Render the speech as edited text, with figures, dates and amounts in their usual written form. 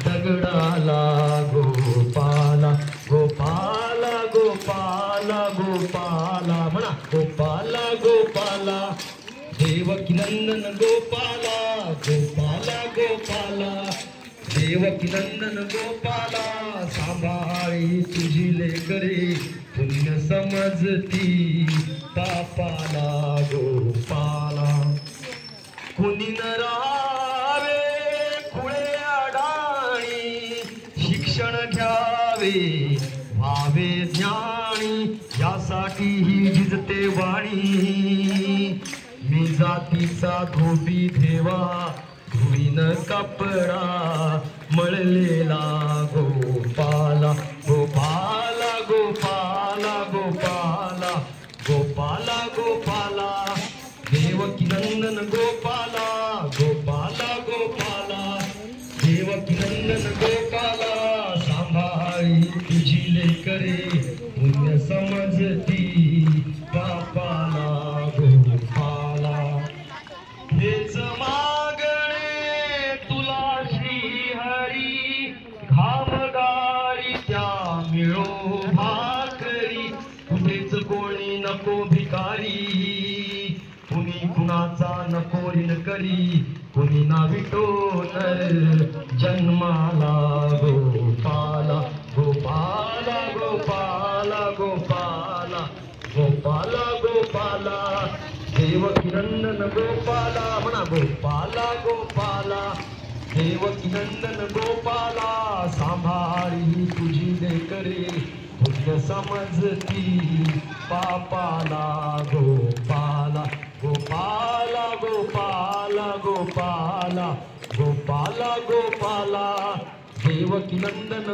दगडाला गोपाला गोपाला गोपाला गोपाला म्हणा गोपाला गोपाला देवकी नंदन गोपाला गोपाला गोपाला देवकी नंदन गोपाला सांभाळी तुझी लेकरे पुण्य समजती पापाला गोपाला कुणी न राहावे खुळे अडाणी शिक्षण घ्यावे व्हावे ज्ञानी यासाठी ही झिजते वाणी मी जातीचा धोबी ठेवा धुईन कपडा मळलेला गोपाला गोपाला गोपाला गोपाला गोपाला गोपाला देवकी नंदन गोपाला गोपाला गोपाला देवकी नंदन गोपाला सांभाळी तुझी लेकरे पुण्य समजती पापाला गोपाला हेच मागणे तुला श्री हरी घामगारी त्या मिळो भाकरी कुठेच कोणी नको भिकारी कुणी कुणाचा नको ऋण करी कुणी ना विटो नर जन्माला गोपाला गोपाला गोपाला गोपाला गोपाला गोपाला देवकी नंदन गोपाला म्हणा गोपाला गोपाला देवकी नंदन गोपाला सांभाळी तुझी लेकरे पुण्य समजती पापाला गोपाला गोपाला गोपाला गोपाला गोपाला गोपाला देवकी नंदन